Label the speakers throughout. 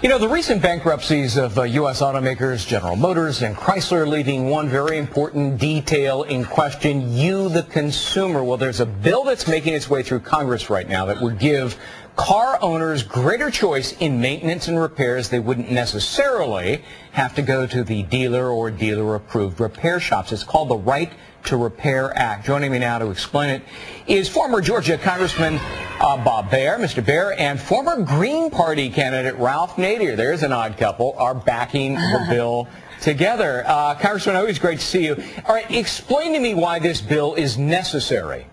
Speaker 1: You know, the recent bankruptcies of U.S. automakers, General Motors and Chrysler, leaving one very important detail in question: you, the consumer. Well, there's a bill that's making its way through Congress right now that would give car owners greater choice in maintenance and repairs. They wouldn't necessarily have to go to the dealer or dealer-approved repair shops. It's called the Right to Repair Act. Joining me now to explain it is former Georgia Congressman Bob Barr, Mr. Barr, and former Green Party candidate Ralph Nader. There's an odd couple, are backing the bill together. Congressman, always great to see you. All right, explain to me why this bill is necessary.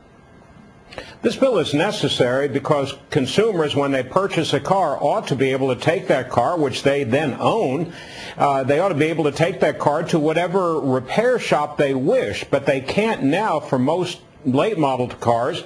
Speaker 2: This bill is necessary because consumers, when they purchase a car, ought to be able to take that car, which they then own. They ought to be able to take that car to whatever repair shop they wish, but they can't now for most late model cars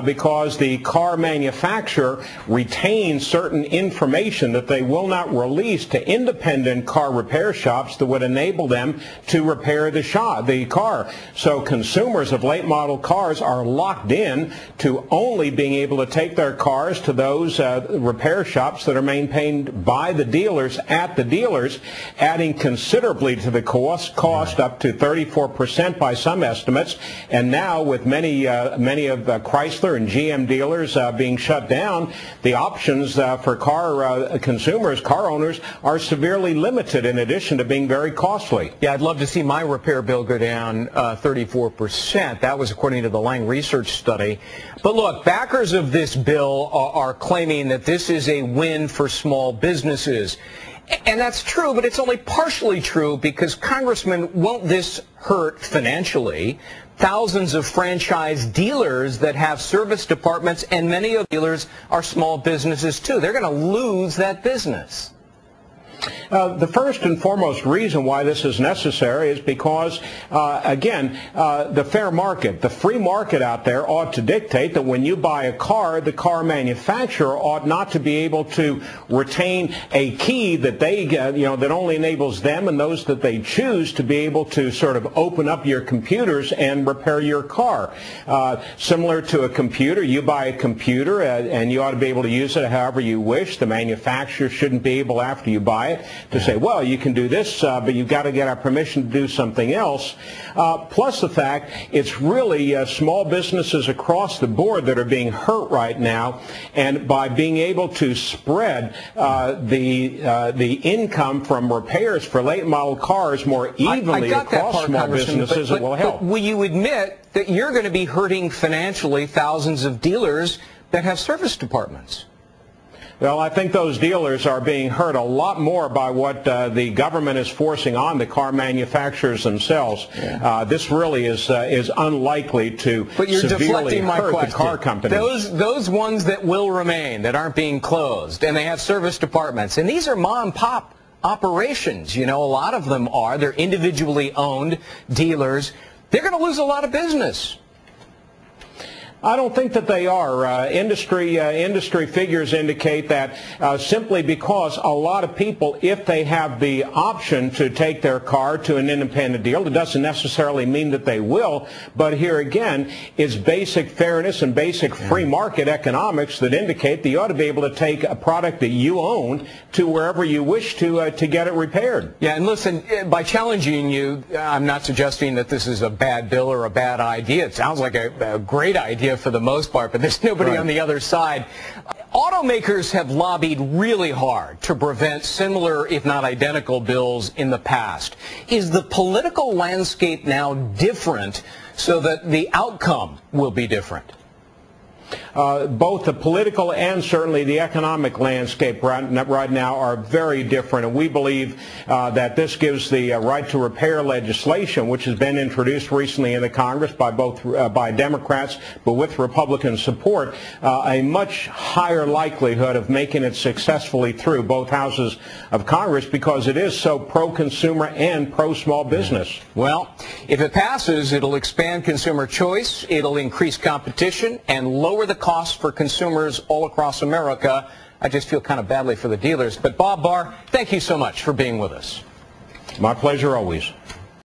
Speaker 2: because the car manufacturer retains certain information that they will not release to independent car repair shops that would enable them to repair the car. So consumers of late model cars are locked in to only being able to take their cars to those repair shops that are maintained by the dealers at the dealers, adding considerably to the cost up to 34% by some estimates. And now with many of Chrysler and GM dealers being shut down, the options for car consumers, car owners, are severely limited, in addition to being very costly.
Speaker 1: Yeah, I'd love to see my repair bill go down 34%. That was according to the Lang Research study. But look, backers of this bill are claiming that this is a win for small businesses. And that's true, but it's only partially true, because, Congressman, won't this hurt financially thousands of franchise dealers that have service departments, and many of the dealers are small businesses too? They're going to lose that business.
Speaker 2: The first and foremost reason why this is necessary is because, again, the fair market, the free market out there ought to dictate that when you buy a car, the car manufacturer ought not to be able to retain a key that they, that only enables them and those that they choose to be able to sort of open up your computers and repair your car. Similar to a computer, you buy a computer and you ought to be able to use it however you wish. The manufacturer shouldn't be able, after you buy it, to say, well, you can do this, but you've got to get our permission to do something else. Plus the fact it's really small businesses across the board that are being hurt right now, and by being able to spread the income from repairs for late model cars more evenly across small businesses, it will help.
Speaker 1: But will you admit that you're going to be hurting financially thousands of dealers that have service departments?
Speaker 2: Well, I think those dealers are being hurt a lot more by what the government is forcing on the car manufacturers themselves. Yeah. This really is unlikely to severely hurt the car companies.
Speaker 1: Those ones that will remain, that aren't being closed, and they have service departments, and these are mom-and-pop operations. You know, a lot of them are. They're individually owned dealers. They're going to lose a lot of business.
Speaker 2: I don't think that they are. Industry figures indicate that simply because a lot of people, if they have the option to take their car to an independent dealer, it doesn't necessarily mean that they will. But here again, it's basic fairness and basic free market economics that indicate that you ought to be able to take a product that you own to wherever you wish to get it repaired.
Speaker 1: Yeah, and listen, by challenging you, I'm not suggesting that this is a bad bill or a bad idea. It sounds like a great idea for the most part, but there's nobody on the other side. Automakers have lobbied really hard to prevent similar, if not identical, bills in the past. Is the political landscape now different so that the outcome will be different?
Speaker 2: Both the political and certainly the economic landscape right now are very different, and we believe that this gives the right to repair legislation, which has been introduced recently in the Congress by by Democrats, but with Republican support, a much higher likelihood of making it successfully through both houses of Congress, because it is so pro-consumer and pro-small business.
Speaker 1: Well, if it passes, it'll expand consumer choice, it'll increase competition, and lower the costs for consumers all across America. I just feel kind of badly for the dealers. But Bob Barr, thank you so much for being with us.
Speaker 2: My pleasure always.